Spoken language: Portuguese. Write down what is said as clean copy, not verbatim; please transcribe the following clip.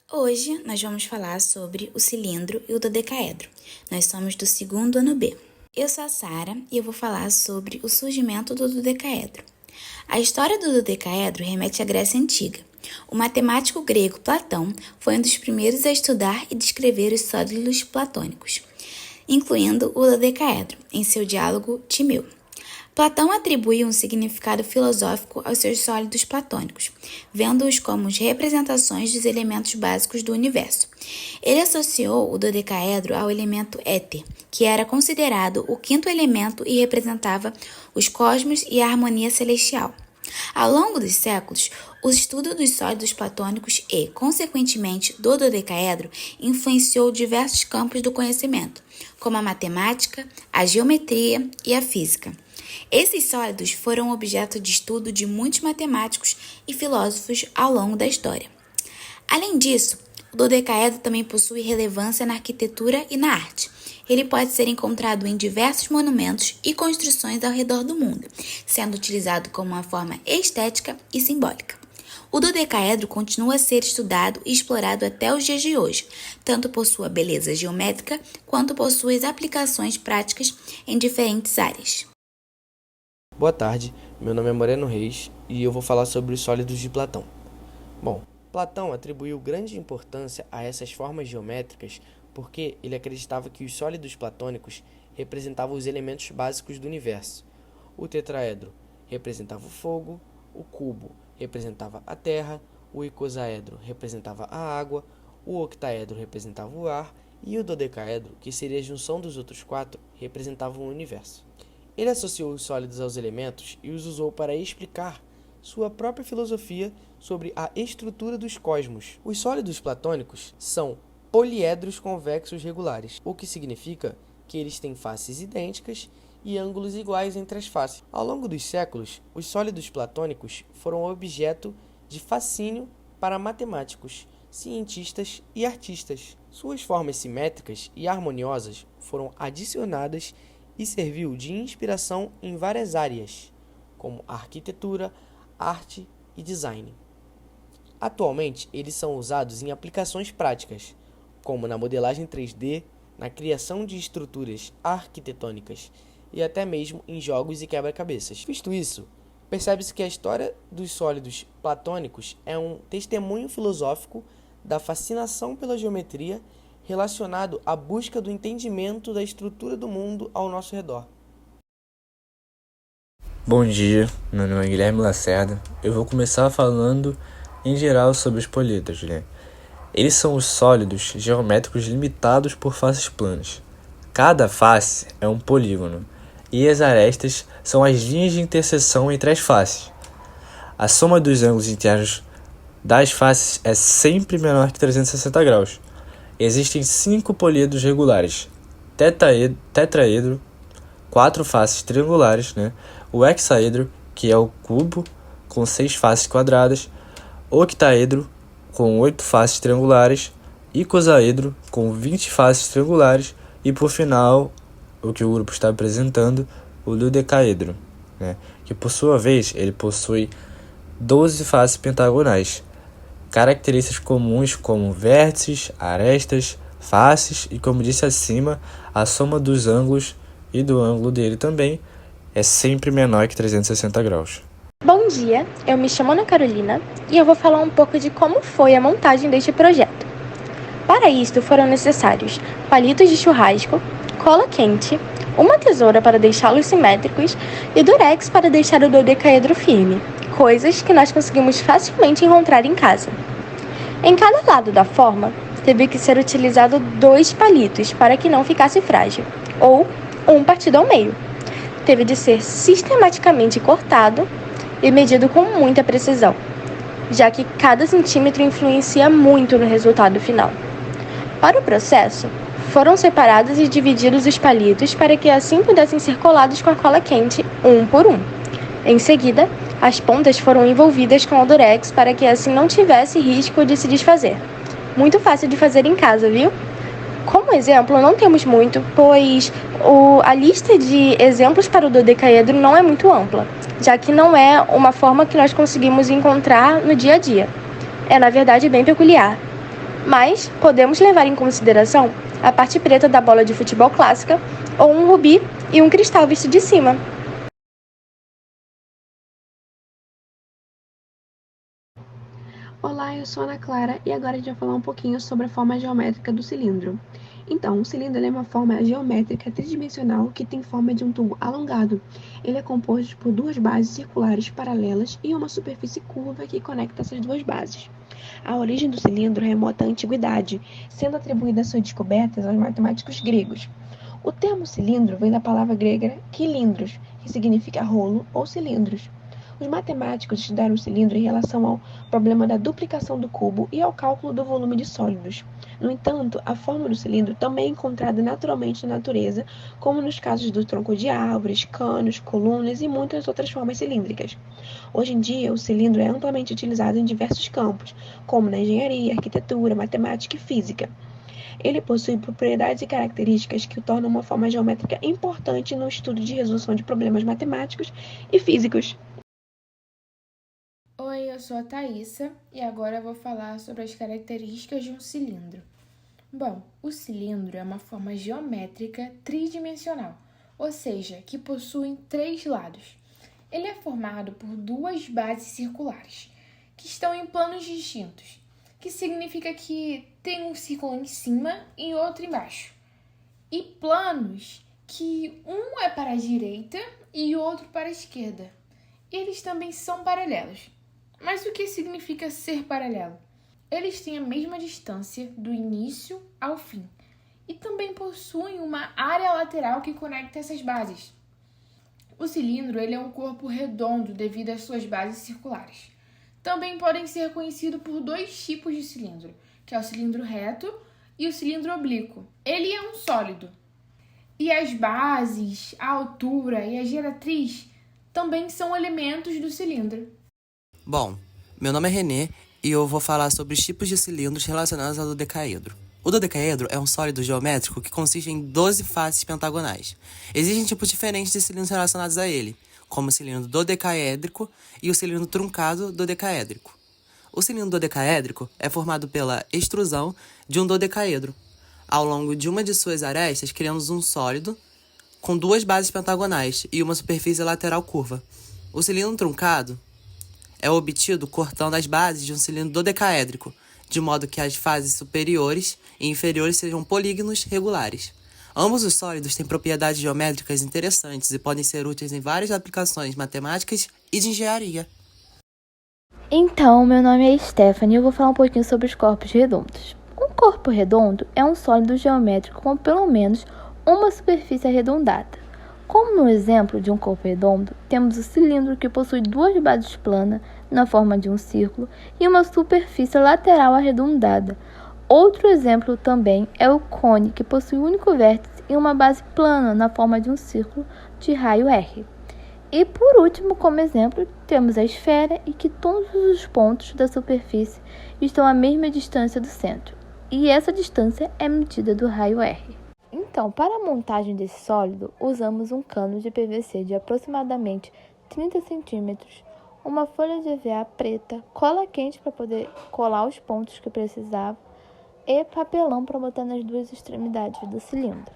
Hoje nós vamos falar sobre o cilindro e o dodecaedro. Nós somos do segundo ano B. Eu sou a Sara e eu vou falar sobre o surgimento do dodecaedro. A história do dodecaedro remete à Grécia Antiga. O matemático grego Platão foi um dos primeiros a estudar e descrever os sólidos platônicos, incluindo o dodecaedro, em seu diálogo Timeu. Platão atribui um significado filosófico aos seus sólidos platônicos, vendo-os como representações dos elementos básicos do universo. Ele associou o dodecaedro ao elemento éter, que era considerado o quinto elemento e representava os cosmos e a harmonia celestial. Ao longo dos séculos, o estudo dos sólidos platônicos e, consequentemente, do dodecaedro influenciou diversos campos do conhecimento, como a matemática, a geometria e a física. Esses sólidos foram objeto de estudo de muitos matemáticos e filósofos ao longo da história. Além disso, o dodecaedro também possui relevância na arquitetura e na arte. Ele pode ser encontrado em diversos monumentos e construções ao redor do mundo, sendo utilizado como uma forma estética e simbólica. O dodecaedro continua a ser estudado e explorado até os dias de hoje, tanto por sua beleza geométrica quanto por suas aplicações práticas em diferentes áreas. Boa tarde, meu nome é Moreno Reis e eu vou falar sobre os sólidos de Platão. Bom, Platão atribuiu grande importância a essas formas geométricas porque ele acreditava que os sólidos platônicos representavam os elementos básicos do universo. O tetraedro representava o fogo, o cubo representava a terra, o icosaedro representava a água, o octaedro representava o ar e o dodecaedro, que seria a junção dos outros quatro, representava o universo. Ele associou os sólidos aos elementos e os usou para explicar sua própria filosofia sobre a estrutura dos cosmos. Os sólidos platônicos são poliedros convexos regulares, o que significa que eles têm faces idênticas e ângulos iguais entre as faces. Ao longo dos séculos, os sólidos platônicos foram objeto de fascínio para matemáticos, cientistas e artistas. Suas formas simétricas e harmoniosas foram adicionadas e serviu de inspiração em várias áreas, como arquitetura, arte e design. Atualmente, eles são usados em aplicações práticas, como na modelagem 3D, na criação de estruturas arquitetônicas e até mesmo em jogos e quebra-cabeças. Visto isso, percebe-se que a história dos sólidos platônicos é um testemunho filosófico da fascinação pela geometria relacionado à busca do entendimento da estrutura do mundo ao nosso redor. Bom dia, meu nome é Guilherme Lacerda. Eu vou começar falando em geral sobre os políedros, Eles são os sólidos geométricos limitados por faces planas. Cada face é um polígono, e as arestas são as linhas de interseção entre as faces. A soma dos ângulos internos das faces é sempre menor que 360 graus. Existem 5 políedros regulares: tetraedro, 4 faces triangulares, o hexaedro, que é o cubo com 6 faces quadradas, octaedro, com 8 faces triangulares, icosaedro, com 20 faces triangulares, e por final, o que o grupo está apresentando, o dodecaedro, que por sua vez ele possui 12 faces pentagonais. Características comuns como vértices, arestas, faces e, como disse acima, a soma dos ângulos e do ângulo dele também é sempre menor que 360 graus. Bom dia, eu me chamo Ana Carolina e eu vou falar um pouco de como foi a montagem deste projeto. Para isto foram necessários palitos de churrasco, cola quente, uma tesoura para deixá-los simétricos e durex para deixar o dodecaedro firme, coisas que nós conseguimos facilmente encontrar em casa. Em cada lado da forma, teve que ser utilizado 2 palitos para que não ficasse frágil, ou um partido ao meio. Teve de ser sistematicamente cortado e medido com muita precisão, já que cada centímetro influencia muito no resultado final. Para o processo, foram separados e divididos os palitos para que assim pudessem ser colados com a cola quente, um por um. Em seguida, as pontas foram envolvidas com o durex para que assim não tivesse risco de se desfazer. Muito fácil de fazer em casa, viu? Como exemplo, não temos muito, pois a lista de exemplos para o dodecaedro não é muito ampla, já que não é uma forma que nós conseguimos encontrar no dia a dia. É, na verdade, bem peculiar. Mas podemos levar em consideração a parte preta da bola de futebol clássica ou um rubi e um cristal visto de cima. Olá, eu sou Ana Clara e agora a gente vai falar um pouquinho sobre a forma geométrica do cilindro. Então, o cilindro é uma forma geométrica tridimensional que tem forma de um tubo alongado. Ele é composto por duas bases circulares paralelas e uma superfície curva que conecta essas duas bases. A origem do cilindro remota à antiguidade, sendo atribuída sua descoberta aos matemáticos gregos. O termo cilindro vem da palavra grega quilindros, que significa rolo ou cilindros. Os matemáticos estudaram o cilindro em relação ao problema da duplicação do cubo e ao cálculo do volume de sólidos. No entanto, a forma do cilindro também é encontrada naturalmente na natureza, como nos casos do tronco de árvores, canos, colunas e muitas outras formas cilíndricas. Hoje em dia, o cilindro é amplamente utilizado em diversos campos, como na engenharia, arquitetura, matemática e física. Ele possui propriedades e características que o tornam uma forma geométrica importante no estudo de resolução de problemas matemáticos e físicos. Oi, eu sou a Thaísa e agora eu vou falar sobre as características de um cilindro. Bom, o cilindro é uma forma geométrica tridimensional, ou seja, que possui 3 lados. Ele é formado por duas bases circulares, que estão em planos distintos, que significa que tem um círculo em cima e outro embaixo. E planos que um é para a direita e outro para a esquerda. Eles também são paralelos. Mas o que significa ser paralelo? Eles têm a mesma distância do início ao fim e também possuem uma área lateral que conecta essas bases. O cilindro ele é um corpo redondo devido às suas bases circulares. Também podem ser conhecidos por 2 tipos de cilindro, que é o cilindro reto e o cilindro oblíquo. Ele é um sólido. E as bases, a altura e a geratriz também são elementos do cilindro. Bom, meu nome é Renê e eu vou falar sobre os tipos de cilindros relacionados ao dodecaedro. O dodecaedro é um sólido geométrico que consiste em 12 faces pentagonais. Existem tipos diferentes de cilindros relacionados a ele, como o cilindro dodecaédrico e o cilindro truncado dodecaédrico. O cilindro dodecaédrico é formado pela extrusão de um dodecaedro. Ao longo de uma de suas arestas, criamos um sólido com 2 bases pentagonais e uma superfície lateral curva. O cilindro truncado é obtido cortando as bases de um cilindro dodecaédrico, de modo que as fases superiores e inferiores sejam polígonos regulares. Ambos os sólidos têm propriedades geométricas interessantes e podem ser úteis em várias aplicações matemáticas e de engenharia. Então, meu nome é Stephanie e eu vou falar um pouquinho sobre os corpos redondos. Um corpo redondo é um sólido geométrico com pelo menos uma superfície arredondada. Como no exemplo de um corpo redondo, temos o cilindro que possui 2 bases planas na forma de um círculo e uma superfície lateral arredondada. Outro exemplo também é o cone, que possui um único vértice e uma base plana na forma de um círculo de raio R. E por último, como exemplo, temos a esfera e que todos os pontos da superfície estão à mesma distância do centro. E essa distância é medida do raio R. Então, para a montagem desse sólido, usamos um cano de PVC de aproximadamente 30 cm, uma folha de EVA preta, cola quente para poder colar os pontos que precisava e papelão para botar nas 2 extremidades do cilindro.